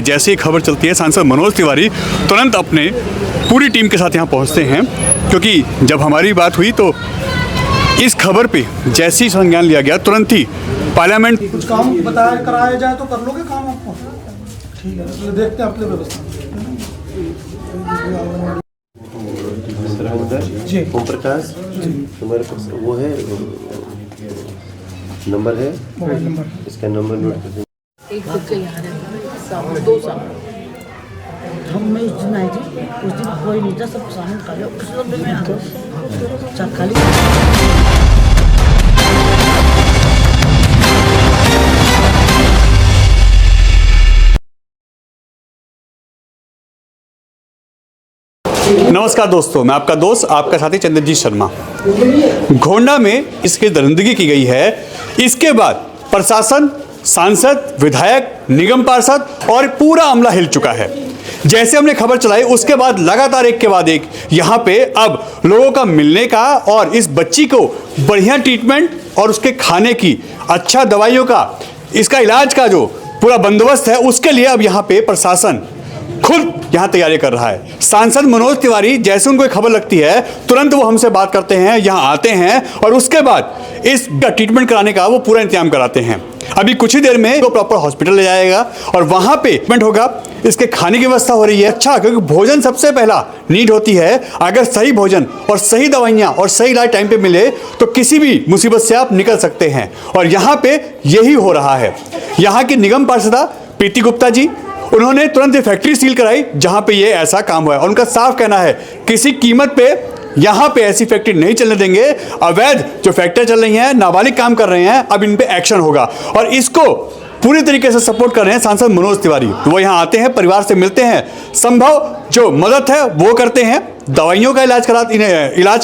जैसे ही खबर चलती है सांसद मनोज तिवारी तुरंत अपने पूरी टीम के साथ यहाँ पहुँचते हैं, क्योंकि जब हमारी बात हुई तो इस खबर पे जैसे ही संज्ञान लिया गया तुरंत ही पार्लियामेंट कुछ काम बताया कराया जाए तो कर लोगे काम आपको। ठीक है, तो देखते हैं अपनी व्यवस्था। जी ओम प्रकाश तुम्हारे पास वो है नंबर है, मोबाइल नंबर इसका नंबर नोट कर दीजिए। एक बच्चा यहाँ रहता 2 साल। हम मैं उस दिन आई थी, उस दिन कोई नहीं था, सब सामान खाली उस दिन में आ गया सब खाली। नमस्कार दोस्तों, मैं आपका दोस्त आपका साथी चंद्रजीत शर्मा। घोंडा में इसकी दरिंदगी की गई है। इसके बाद प्रशासन, सांसद, विधायक, निगम पार्षद और पूरा अमला हिल चुका है। जैसे हमने खबर चलाई उसके बाद लगातार एक के बाद एक यहाँ पे अब लोगों का मिलने का और इस बच्ची को बढ़िया ट्रीटमेंट और उसके खाने की अच्छा दवाइयों का, इसका इलाज का जो पूरा बंदोबस्त है उसके लिए अब यहाँ पे प्रशासन खुद यहाँ तैयारी कर रहा है। सांसद मनोज तिवारी जैसे उनको खबर लगती है तुरंत वो हमसे बात करते हैं, यहाँ आते हैं और उसके बाद इसका ट्रीटमेंट कराने का वो पूरा इंतजाम कराते हैं। अभी कुछ ही देर में वो प्रॉपर हॉस्पिटल ले जाएगा और वहाँ पे ट्रीटमेंट होगा। इसके खाने की व्यवस्था हो रही है अच्छा, क्योंकि भोजन सबसे पहला नीड होती है। अगर सही भोजन और सही दवाइयाँ और सही इलाज टाइम पे मिले तो किसी भी मुसीबत से आप निकल सकते हैं और यहाँ पे यही हो रहा है। यहाँ की निगम पार्षदा प्रीति गुप्ता जी, उन्होंने तुरंत ये फैक्ट्री सील कराई जहां पे ये ऐसा काम हुआ है और उनका साफ कहना है किसी कीमत पे यहां पे ऐसी फैक्ट्री नहीं चलने देंगे। अवैध जो फैक्ट्रियां चल रही हैं, नाबालिग काम कर रहे हैं, अब इन पे एक्शन होगा और इसको पूरी तरीके से सपोर्ट कर रहे हैं सांसद मनोज तिवारी। वो यहाँ आते हैं, परिवार से मिलते हैं, संभव जो मदद है वो करते हैं, दवाइयों का इलाज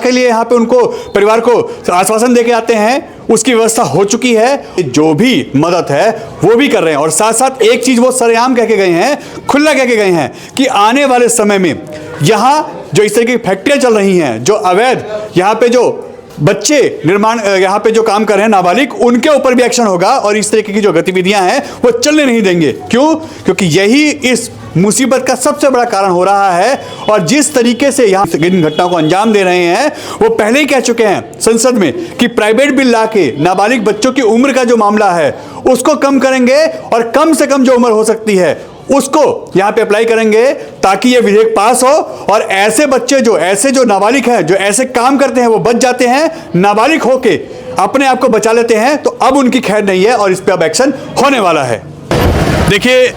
के लिए यहाँ पे उनको परिवार को आश्वासन देके आते हैं, उसकी व्यवस्था हो चुकी है। जो भी मदद है वो भी कर रहे हैं और साथ साथ एक चीज वो सरेआम कह के गए हैं, खुला कह के गए हैं कि आने वाले समय में यहाँ जो इस तरह की फैक्ट्रियां चल रही हैं, जो अवैध यहाँ पे जो बच्चे निर्माण यहाँ पे जो काम कर रहे हैं नाबालिग, उनके ऊपर भी एक्शन होगा और इस तरीके की जो गतिविधियां हैं वो चलने नहीं देंगे। क्यों? क्योंकि यही इस मुसीबत का सबसे बड़ा कारण हो रहा है और जिस तरीके से यहाँ इन घटनाओं को अंजाम दे रहे हैं वो पहले ही कह चुके हैं संसद में कि प्राइवेट बिल ला के नाबालिग बच्चों की उम्र का जो मामला है उसको कम करेंगे और कम से कम जो उम्र हो सकती है उसको यहाँ पे अप्लाई करेंगे ताकि ये विधेयक पास हो और ऐसे बच्चे जो नाबालिग हैं, जो ऐसे काम करते हैं वो बच जाते हैं, नाबालिग होके अपने आप को बचा लेते हैं। तो अब उनकी खैर नहीं है और इस पे अब एक्शन होने वाला है। देखिए,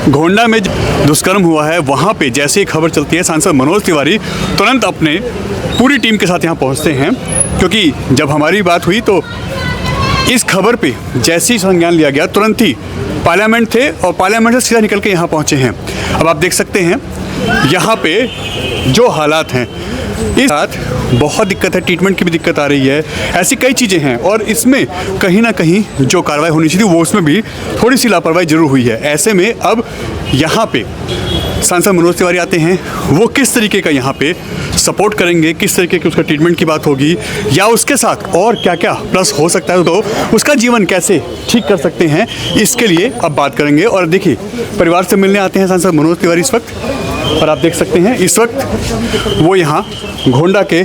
घोंडा में दुष्कर्म हुआ है, वहाँ पे जैसे ही खबर चलती है सांसद मनोज तिवारी तुरंत अपने पूरी टीम के साथ यहाँ पहुँचते हैं, क्योंकि जब हमारी बात हुई तो इस खबर पे जैसे ही संज्ञान लिया गया तुरंत ही पार्लियामेंट थे और पार्लियामेंट से सीधा निकल के यहाँ पहुँचे हैं। अब आप देख सकते हैं यहाँ पे जो हालात हैं, इस साथ बहुत दिक्कत है, ट्रीटमेंट की भी दिक्कत आ रही है, ऐसी कई चीज़ें हैं और इसमें कहीं ना कहीं जो कार्रवाई होनी चाहिए वो उसमें भी थोड़ी सी लापरवाही जरूर हुई है। ऐसे में अब यहाँ पे सांसद मनोज तिवारी आते हैं, वो किस तरीके का यहाँ पे सपोर्ट करेंगे, किस तरीके की उसका ट्रीटमेंट की बात होगी या उसके साथ और क्या क्या प्लस हो सकता है, तो उसका जीवन कैसे ठीक कर सकते हैं, इसके लिए अब बात करेंगे। और देखिए, परिवार से मिलने आते हैं सांसद मनोज तिवारी इस वक्त और आप देख सकते हैं इस वक्त वो यहाँ घोंडा के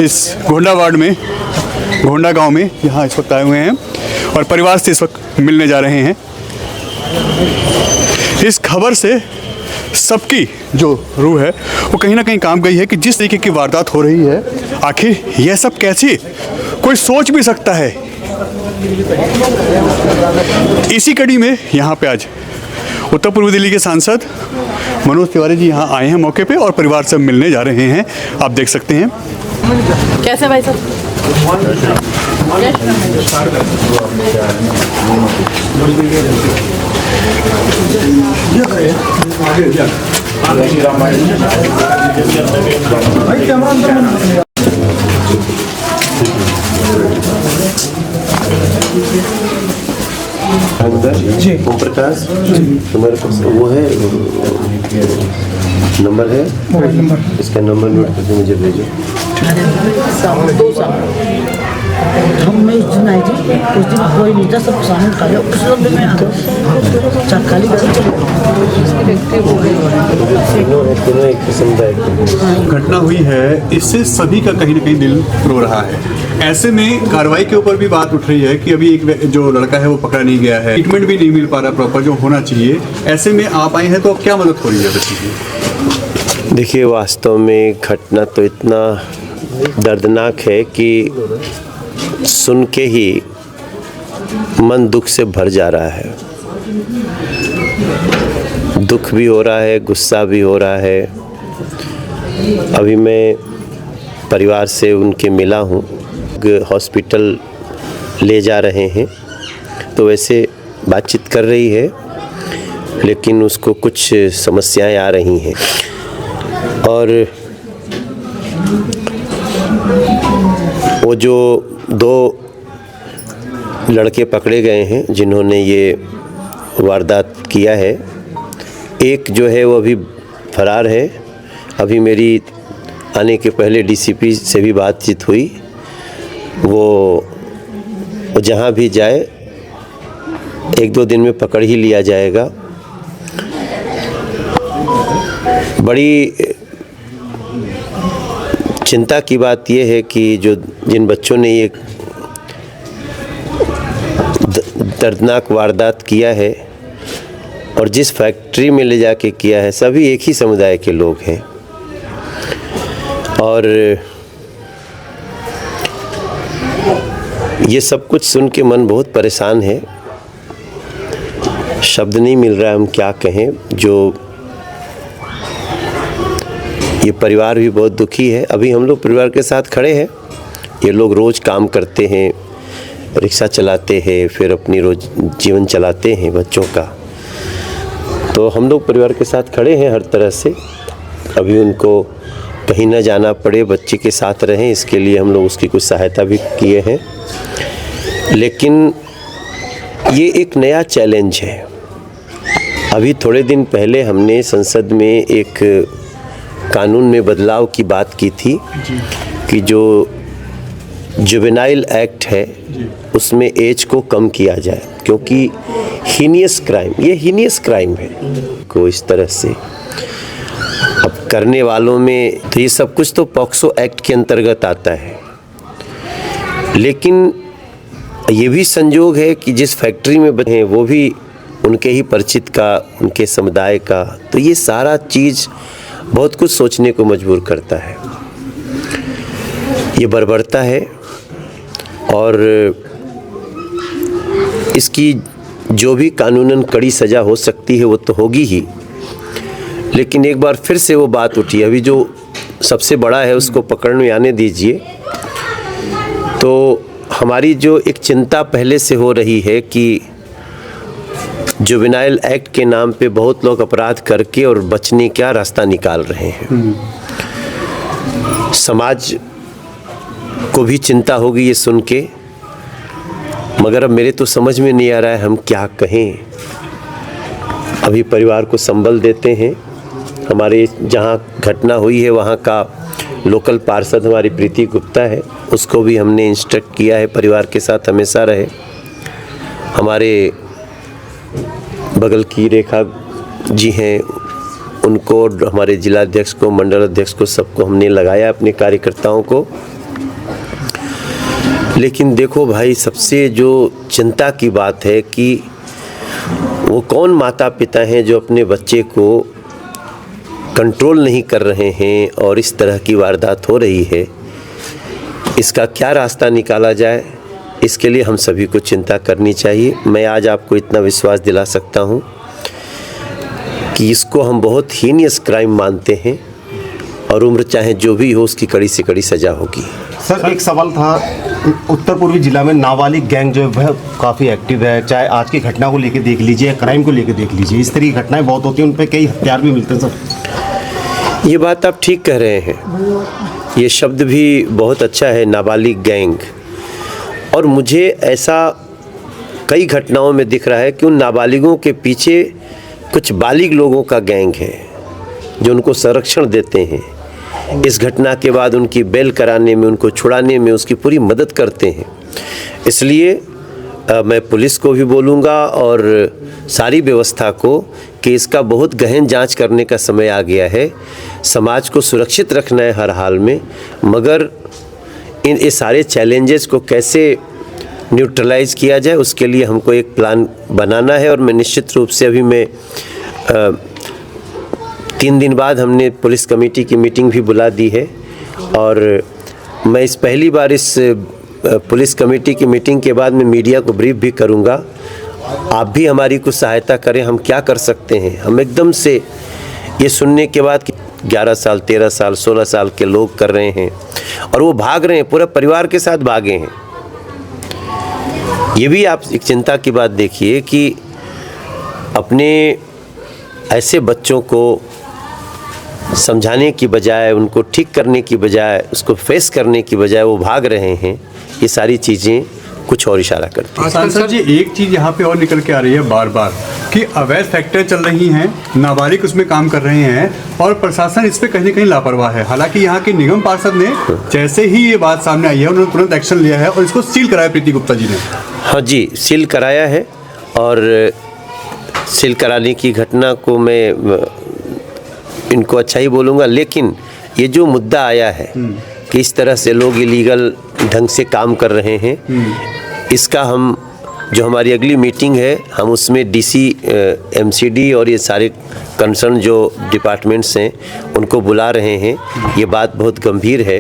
इस घोंडा वार्ड में, घोंडा गांव में यहाँ इस वक्त आए हुए हैं और परिवार से इस वक्त मिलने जा रहे हैं। इस खबर से सबकी जो रूह है वो कहीं ना कहीं काम गई है कि जिस तरीके की वारदात हो रही है, आखिर यह सब कैसे कोई सोच भी सकता है। इसी कड़ी में यहाँ पे आज उत्तर पूर्वी दिल्ली के सांसद मनोज तिवारी जी यहाँ आए हैं मौके पे और परिवार से मिलने जा रहे हैं। आप देख सकते हैं कैसे भाई साहब? भाई कैमरा अंदर में जी ओम प्रकाश तुम्हारे पास वो है नंबर है, मोबाइल नंबर, इसका नंबर नोट करके मुझे भेजो। 2 साल। हम मैं उस दिन आई थी, उस दिन कोई नहीं था, सब सामान खा लिया, उस समय मैं आ गया, चार खाली गाड़ी चली दोनों एक किस्म का घटना हुई है, इससे सभी का कहीं ना कहीं दिल रो रहा है। ऐसे में कार्रवाई के ऊपर भी बात उठ रही है कि अभी एक जो लड़का है वो पकड़ा नहीं गया है, ट्रीटमेंट भी नहीं मिल पा रहा प्रॉपर जो होना चाहिए। ऐसे में आप आए हैं तो अब क्या मदद हो रही है बच्ची की? देखिए, वास्तव में घटना तो इतना दर्दनाक है कि सुन के ही मन दुख से भर जा रहा है। दुख भी हो रहा है, गुस्सा भी हो रहा है। अभी मैं परिवार से उनके मिला हूँ, हॉस्पिटल ले जा रहे हैं, तो वैसे बातचीत कर रही है, लेकिन उसको कुछ समस्याएं आ रही हैं। और वो जो दो लड़के पकड़े गए हैं जिन्होंने ये वारदात किया है, एक जो है वो अभी फरार है। अभी मेरी आने के पहले डीसीपी से भी बातचीत हुई, वो जहाँ भी जाए 1-2 दिन में पकड़ ही लिया जाएगा। बड़ी चिंता की बात यह है कि जिन बच्चों ने ये दर्दनाक वारदात किया है और जिस फैक्ट्री में ले जाके किया है, सभी एक ही समुदाय के लोग हैं। और ये सब कुछ सुन के मन बहुत परेशान है, शब्द नहीं मिल रहा है हम क्या कहें। जो ये परिवार भी बहुत दुखी है। अभी हम लोग परिवार के साथ खड़े हैं। ये लोग रोज़ काम करते हैं, रिक्शा चलाते हैं, फिर अपनी रोज जीवन चलाते हैं बच्चों का। तो हम लोग परिवार के साथ खड़े हैं हर तरह से। अभी उनको कहीं ना जाना पड़े, बच्चे के साथ रहें, इसके लिए हम लोग उसकी कुछ सहायता भी किए हैं। लेकिन ये एक नया चैलेंज है। अभी थोड़े दिन पहले हमने संसद में एक कानून में बदलाव की बात की थी कि जो जुवेनाइल एक्ट है उसमें एज को कम किया जाए, क्योंकि हीनियस क्राइम, ये हीनियस क्राइम है को इस तरह से अब करने वालों में, तो ये सब कुछ तो पॉक्सो एक्ट के अंतर्गत आता है। लेकिन ये भी संजोग है कि जिस फैक्ट्री में बने हैं वो भी उनके ही परिचित का, उनके समुदाय का, तो ये सारा चीज़ बहुत कुछ सोचने को मजबूर करता है। ये बर्बरता है और इसकी जो भी कानूनन कड़ी सज़ा हो सकती है वो तो होगी ही। लेकिन एक बार फिर से वो बात उठी, अभी जो सबसे बड़ा है उसको पकड़ में आने दीजिए। तो हमारी जो एक चिंता पहले से हो रही है कि जुवेनाइल एक्ट के नाम पे बहुत लोग अपराध करके और बचने का रास्ता निकाल रहे हैं। समाज को भी चिंता होगी ये सुन के, मगर अब मेरे तो समझ में नहीं आ रहा है हम क्या कहें। अभी परिवार को संबल देते हैं। हमारे जहाँ घटना हुई है वहाँ का लोकल पार्षद हमारी प्रीति गुप्ता है, उसको भी हमने इंस्ट्रक्ट किया है परिवार के साथ हमेशा रहे। हमारे बगल की रेखा जी हैं, उनको, हमारे जिलाध्यक्ष को, मंडल अध्यक्ष को, सबको हमने लगाया अपने कार्यकर्ताओं को। लेकिन देखो भाई, सबसे जो चिंता की बात है कि वो कौन माता पिता हैं जो अपने बच्चे को कंट्रोल नहीं कर रहे हैं और इस तरह की वारदात हो रही है। इसका क्या रास्ता निकाला जाए, इसके लिए हम सभी को चिंता करनी चाहिए। मैं आज आपको इतना विश्वास दिला सकता हूँ कि इसको हम बहुत हीनियस क्राइम मानते हैं और उम्र चाहे जो भी हो उसकी कड़ी से कड़ी सज़ा होगी। सर, एक सवाल था, उत्तर पूर्वी जिला में नाबालिग गैंग जो है वह काफ़ी एक्टिव है। चाहे आज की घटना को लेकर देख लीजिए, क्राइम को लेकर देख लीजिए, इस तरह की घटनाएं बहुत होती हैं, उन पर कई हथियार भी मिलते हैं। सर, ये बात आप ठीक कह रहे हैं। ये शब्द भी बहुत अच्छा है, नाबालिग गैंग। और मुझे ऐसा कई घटनाओं में दिख रहा है कि उन नाबालिगों के पीछे कुछ बालिग लोगों का गैंग है जो उनको संरक्षण देते हैं। इस घटना के बाद उनकी बेल कराने में, उनको छुड़ाने में उसकी पूरी मदद करते हैं। इसलिए मैं पुलिस को भी बोलूँगा और सारी व्यवस्था को कि इसका बहुत गहन जांच करने का समय आ गया है। समाज को सुरक्षित रखना है हर हाल में, मगर ये सारे चैलेंजेस को कैसे न्यूट्रलाइज़ किया जाए उसके लिए हमको एक प्लान बनाना है। और मैं निश्चित रूप से अभी मैं 3 दिन बाद हमने पुलिस कमेटी की मीटिंग भी बुला दी है और मैं पहली बार इस पुलिस कमेटी की मीटिंग के बाद मैं मीडिया को ब्रीफ भी करूंगा। आप भी हमारी कुछ सहायता करें, हम क्या कर सकते हैं। हम एकदम से ये सुनने के बाद कि 11 साल 13 साल 16 साल के लोग कर रहे हैं और वो भाग रहे हैं, पूरा परिवार के साथ भागे हैं। ये भी आप एक चिंता की बात देखिए कि अपने ऐसे बच्चों को समझाने की बजाय, उनको ठीक करने की बजाय, उसको फेस करने की बजाय वो भाग रहे हैं। ये सारी चीज़ें कुछ और इशारा करती हैं। सांसद जी, एक चीज़ यहाँ पे और निकल के आ रही है बार बार कि अवैध फैक्ट्रियाँ चल रही हैं, नाबालिग उसमें काम कर रहे हैं और प्रशासन इस पे कहीं ना कहीं लापरवाह है। हालांकि यहाँ के निगम पार्षद ने जैसे ही ये बात सामने आई है उन्होंने तुरंत एक्शन लिया है और इसको सील कराया प्रीति गुप्ता जी ने। हाँ जी, सील कराया है और सील कराने की घटना को मैं इनको अच्छा ही बोलूँगा। लेकिन ये जो मुद्दा आया है कि इस तरह से लोग इलीगल ढंग से काम कर रहे हैं, इसका हम जो हमारी अगली मीटिंग है हम उसमें डीसी, एमसीडी और ये सारे कंसर्न जो डिपार्टमेंट्स हैं उनको बुला रहे हैं। ये बात बहुत गंभीर है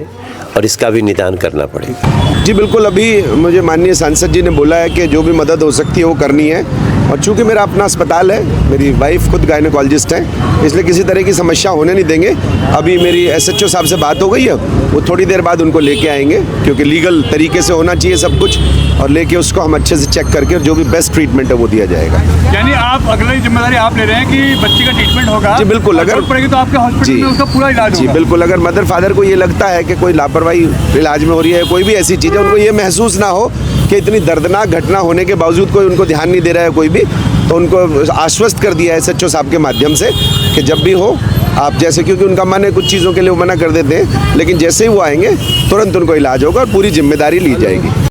और इसका भी निदान करना पड़ेगा। जी बिल्कुल, अभी मुझे माननीय सांसद जी ने बोला है कि जो भी मदद हो सकती है वो करनी है और चूंकि मेरा अपना अस्पताल है, मेरी वाइफ खुद गायनेकोलॉजिस्ट है, इसलिए किसी तरह की समस्या होने नहीं देंगे। अभी मेरी एसएचओ साहब से बात हो गई है, वो थोड़ी देर बाद उनको लेके आएंगे क्योंकि लीगल तरीके से होना चाहिए सब कुछ, और लेके उसको हम अच्छे से चेक करके जो भी बेस्ट ट्रीटमेंट है वो दिया जाएगा। यानी आप अगली जिम्मेदारी आप ले रहे हैं कि बच्चे का ट्रीटमेंट होगा? जी बिल्कुल, अगर पड़ेगी तो आपके हॉस्पिटल में उसका पूरा इलाज जी होगा। बिल्कुल, अगर मदर फादर को ये लगता है कि कोई लापरवाही इलाज में हो रही है, कोई भी ऐसी चीज़ है, उनको ये महसूस ना हो कि इतनी दर्दनाक घटना होने के बावजूद कोई उनको ध्यान नहीं दे रहा है कोई भी, तो उनको आश्वस्त कर दिया है एसएचओ साहब के माध्यम से कि जब भी हो आप जैसे, क्योंकि उनका मन है कुछ चीज़ों के लिए वो मना कर देते हैं, लेकिन जैसे ही वो आएंगे तुरंत उनको इलाज होगा और पूरी जिम्मेदारी ली जाएगी।